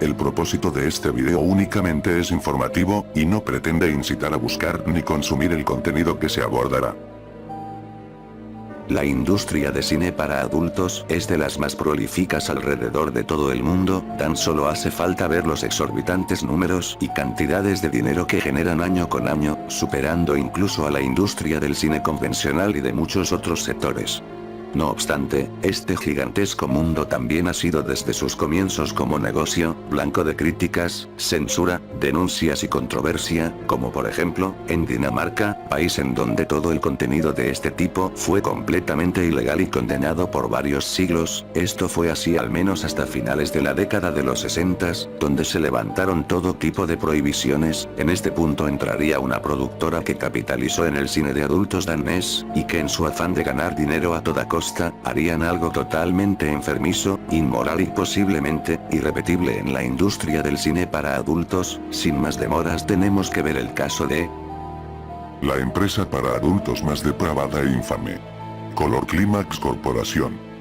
El propósito de este video únicamente es informativo, y no pretende incitar a buscar ni consumir el contenido que se abordará. La industria de cine para adultos es de las más prolíficas alrededor de todo el mundo, tan solo hace falta ver los exorbitantes números y cantidades de dinero que generan año con año, superando incluso a la industria del cine convencional y de muchos otros sectores. No obstante, este gigantesco mundo también ha sido desde sus comienzos como negocio, blanco de críticas, censura, denuncias y controversia, como por ejemplo, en Dinamarca, país en donde todo el contenido de este tipo fue completamente ilegal y condenado por varios siglos. Esto fue así al menos hasta finales de la década de los 60, donde se levantaron todo tipo de prohibiciones. En este punto entraría una productora que capitalizó en el cine de adultos danés, y que en su afán de ganar dinero a toda costa, harían algo totalmente enfermizo, inmoral y posiblemente irrepetible en la industria del cine para adultos. Sin más demoras tenemos que ver el caso de la empresa para adultos más depravada e infame. Color Clímax Corporación.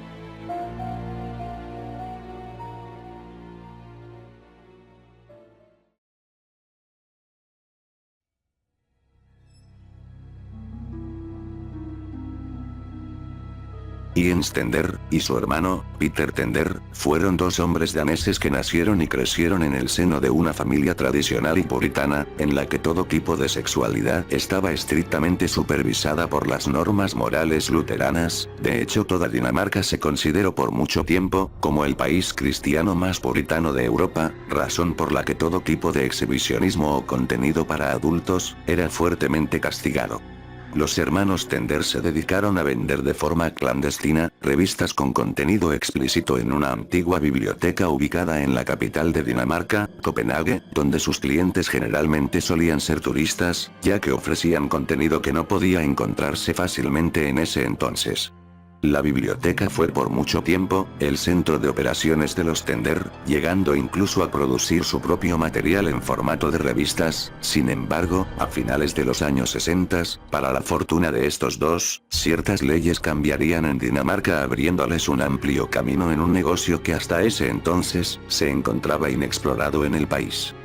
Jens Tender, y su hermano, Peter Tender, fueron dos hombres daneses que nacieron y crecieron en el seno de una familia tradicional y puritana, en la que todo tipo de sexualidad estaba estrictamente supervisada por las normas morales luteranas. De hecho, toda Dinamarca se consideró por mucho tiempo como el país cristiano más puritano de Europa, razón por la que todo tipo de exhibicionismo o contenido para adultos era fuertemente castigado. Los hermanos Tender se dedicaron a vender de forma clandestina revistas con contenido explícito en una antigua biblioteca ubicada en la capital de Dinamarca, Copenhague, donde sus clientes generalmente solían ser turistas, ya que ofrecían contenido que no podía encontrarse fácilmente en ese entonces. La biblioteca fue por mucho tiempo el centro de operaciones de los Tender, llegando incluso a producir su propio material en formato de revistas. Sin embargo, a finales de los años 60, para la fortuna de estos dos, ciertas leyes cambiarían en Dinamarca abriéndoles un amplio camino en un negocio que hasta ese entonces se encontraba inexplorado en el país.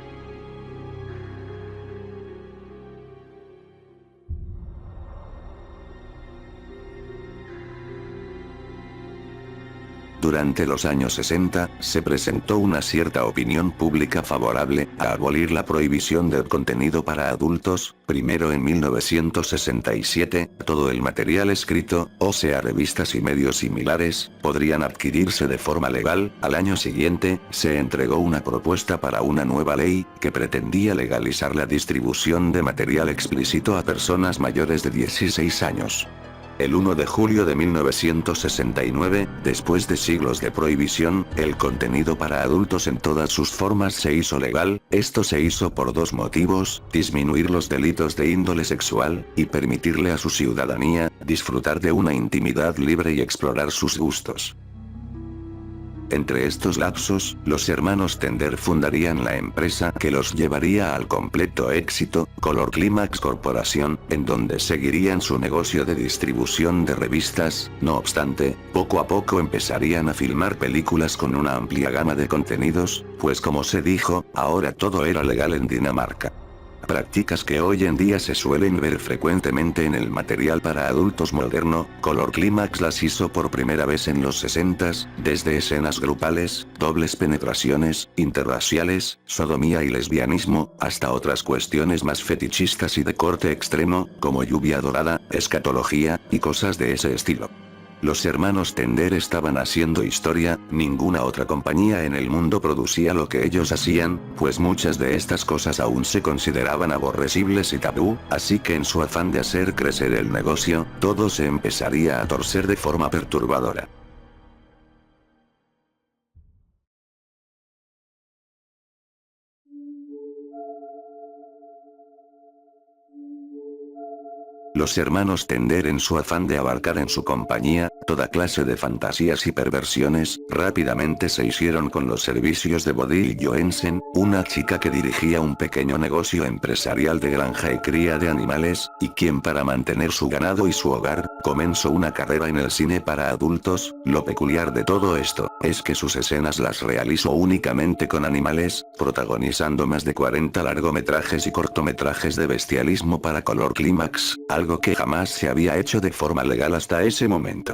Durante los años 60, se presentó una cierta opinión pública favorable a abolir la prohibición del contenido para adultos. Primero en 1967, todo el material escrito, o sea revistas y medios similares, podrían adquirirse de forma legal. Al año siguiente, se entregó una propuesta para una nueva ley, que pretendía legalizar la distribución de material explícito a personas mayores de 16 años. El 1 de julio de 1969, después de siglos de prohibición, el contenido para adultos en todas sus formas se hizo legal. Esto se hizo por dos motivos: disminuir los delitos de índole sexual, y permitirle a su ciudadanía disfrutar de una intimidad libre y explorar sus gustos. Entre estos lapsos, los hermanos Tender fundarían la empresa que los llevaría al completo éxito, Color Clímax Corporación, en donde seguirían su negocio de distribución de revistas. No obstante, poco a poco empezarían a filmar películas con una amplia gama de contenidos, pues como se dijo, ahora todo era legal en Dinamarca. Prácticas que hoy en día se suelen ver frecuentemente en el material para adultos moderno. Color Clímax las hizo por primera vez en los 60s, desde escenas grupales, dobles penetraciones, interraciales, sodomía y lesbianismo, hasta otras cuestiones más fetichistas y de corte extremo, como lluvia dorada, escatología, y cosas de ese estilo. Los hermanos Tender estaban haciendo historia. Ninguna otra compañía en el mundo producía lo que ellos hacían, pues muchas de estas cosas aún se consideraban aborrecibles y tabú, así que en su afán de hacer crecer el negocio, todo se empezaría a torcer de forma perturbadora. Los hermanos Tender, en su afán de abarcar en su compañía toda clase de fantasías y perversiones, rápidamente se hicieron con los servicios de Bodil Joensen, una chica que dirigía un pequeño negocio empresarial de granja y cría de animales, y quien, para mantener su ganado y su hogar, comenzó una carrera en el cine para adultos. Lo peculiar de todo esto es que sus escenas las realizó únicamente con animales, protagonizando más de 40 largometrajes y cortometrajes de bestialismo para Color Climax, algo que jamás se había hecho de forma legal hasta ese momento.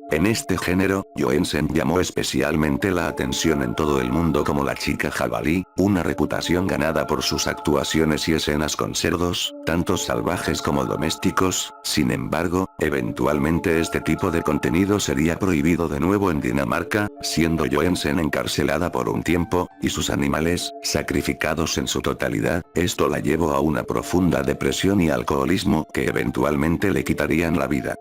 En este género, Joensen llamó especialmente la atención en todo el mundo como la chica jabalí, una reputación ganada por sus actuaciones y escenas con cerdos, tanto salvajes como domésticos. Sin embargo, eventualmente este tipo de contenido sería prohibido de nuevo en Dinamarca, siendo Joensen encarcelada por un tiempo, y sus animales, sacrificados en su totalidad. Esto la llevó a una profunda depresión y alcoholismo que eventualmente le quitarían la vida.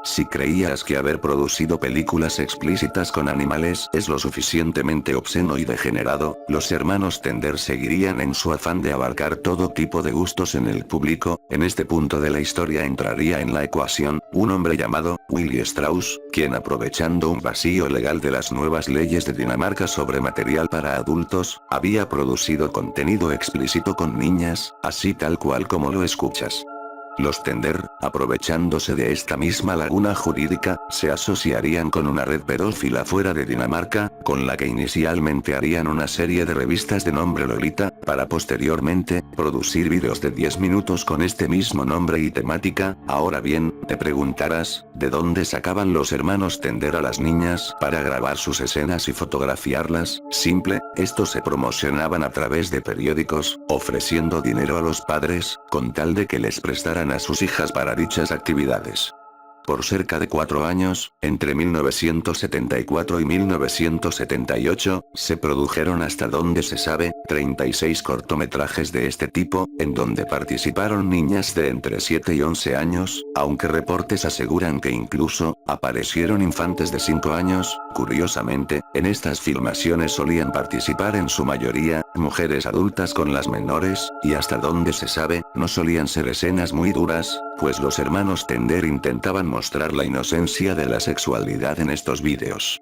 Si creías que haber producido películas explícitas con animales es lo suficientemente obsceno y degenerado, los hermanos Tender seguirían en su afán de abarcar todo tipo de gustos en el público. En este punto de la historia entraría en la ecuación un hombre llamado Willy Strauss, quien, aprovechando un vacío legal de las nuevas leyes de Dinamarca sobre material para adultos, había producido contenido explícito con niñas, así tal cual como lo escuchas. Los Tender, aprovechándose de esta misma laguna jurídica, se asociarían con una red pedófila fuera de Dinamarca, con la que inicialmente harían una serie de revistas de nombre Lolita, para posteriormente producir vídeos de 10 minutos con este mismo nombre y temática. Ahora bien, te preguntarás, ¿de dónde sacaban los hermanos Tender a las niñas para grabar sus escenas y fotografiarlas? Simple, estos se promocionaban a través de periódicos, ofreciendo dinero a los padres, con tal de que les prestaran a sus hijas para dichas actividades. Por cerca de 4 años, entre 1974 y 1978, se produjeron, hasta donde se sabe, 36 cortometrajes de este tipo, en donde participaron niñas de entre 7 y 11 años, aunque reportes aseguran que incluso aparecieron infantes de 5 años. Curiosamente, en estas filmaciones solían participar en su mayoría mujeres adultas con las menores, y hasta donde se sabe, no solían ser escenas muy duras, pues los hermanos Tender intentaban mostrar la inocencia de la sexualidad en estos vídeos.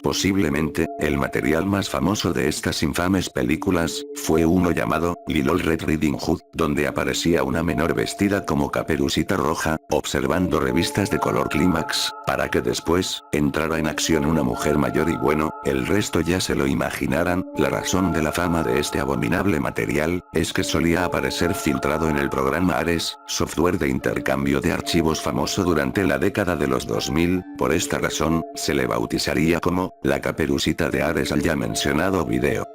Posiblemente, el material más famoso de estas infames películas, fue uno llamado Little Red Riding Hood, donde aparecía una menor vestida como Caperucita Roja, observando revistas de Color Climax, para que después, entrara en acción una mujer mayor, y bueno, el resto ya se lo imaginarán. La razón de la fama de este abominable material, es que solía aparecer filtrado en el programa Ares, software de intercambio de archivos famoso durante la década de los 2000, por esta razón, se le bautizaría como la Caperucita de Ares al ya mencionado video.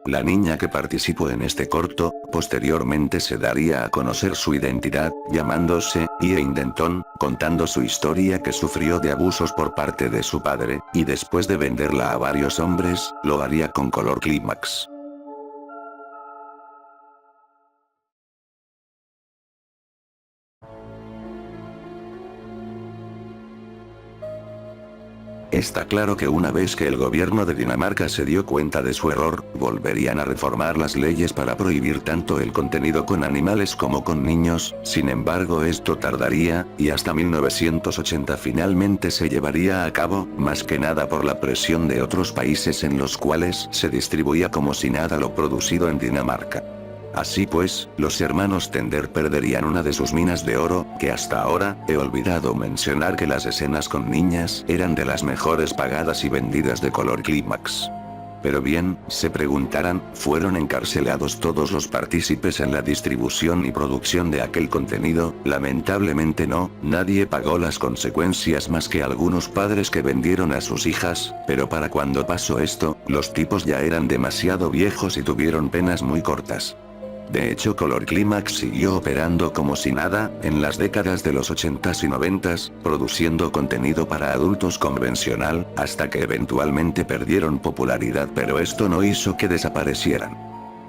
La niña que participó en este corto, posteriormente se daría a conocer su identidad, llamándose Ie Denton, contando su historia, que sufrió de abusos por parte de su padre, y después de venderla a varios hombres, lo haría con Color Climax. Está claro que una vez que el gobierno de Dinamarca se dio cuenta de su error, volverían a reformar las leyes para prohibir tanto el contenido con animales como con niños. Sin embargo, esto tardaría, y hasta 1980 finalmente se llevaría a cabo, más que nada por la presión de otros países en los cuales se distribuía como si nada lo producido en Dinamarca. Así pues, los hermanos Tender perderían una de sus minas de oro, que hasta ahora, he olvidado mencionar que las escenas con niñas eran de las mejores pagadas y vendidas de Color Climax. Pero bien, se preguntarán, ¿fueron encarcelados todos los partícipes en la distribución y producción de aquel contenido? Lamentablemente no, nadie pagó las consecuencias más que algunos padres que vendieron a sus hijas, pero para cuando pasó esto, los tipos ya eran demasiado viejos y tuvieron penas muy cortas. De hecho, Color Climax siguió operando como si nada, en las décadas de los 80s y 90s, produciendo contenido para adultos convencional, hasta que eventualmente perdieron popularidad, pero esto no hizo que desaparecieran.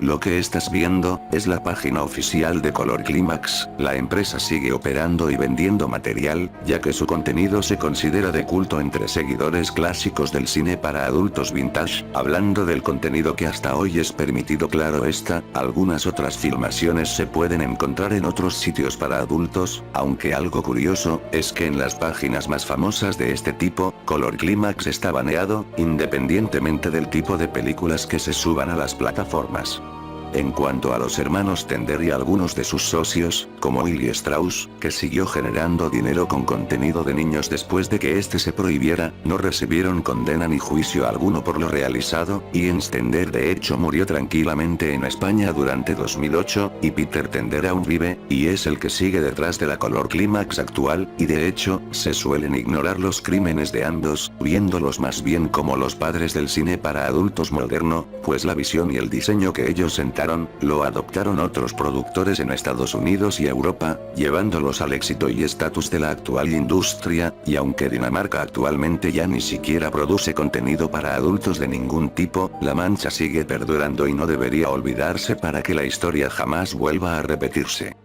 Lo que estás viendo, es la página oficial de Color Climax. La empresa sigue operando y vendiendo material, ya que su contenido se considera de culto entre seguidores clásicos del cine para adultos vintage. Hablando del contenido que hasta hoy es permitido, claro está, algunas otras filmaciones se pueden encontrar en otros sitios para adultos, aunque algo curioso, es que en las páginas más famosas de este tipo, Color Climax está baneado, independientemente del tipo de películas que se suban a las plataformas. En cuanto a los hermanos Tender y algunos de sus socios, como Willie Strauss, que siguió generando dinero con contenido de niños después de que este se prohibiera, no recibieron condena ni juicio alguno por lo realizado, y Jens Tender de hecho murió tranquilamente en España durante 2008, y Peter Tender aún vive, y es el que sigue detrás de la Color Climax actual, y de hecho, se suelen ignorar los crímenes de ambos, viéndolos más bien como los padres del cine para adultos moderno, pues la visión y el diseño que ellos sentaron lo adoptaron otros productores en Estados Unidos y Europa, llevándolos al éxito y estatus de la actual industria, y aunque Dinamarca actualmente ya ni siquiera produce contenido para adultos de ningún tipo, la mancha sigue perdurando y no debería olvidarse para que la historia jamás vuelva a repetirse.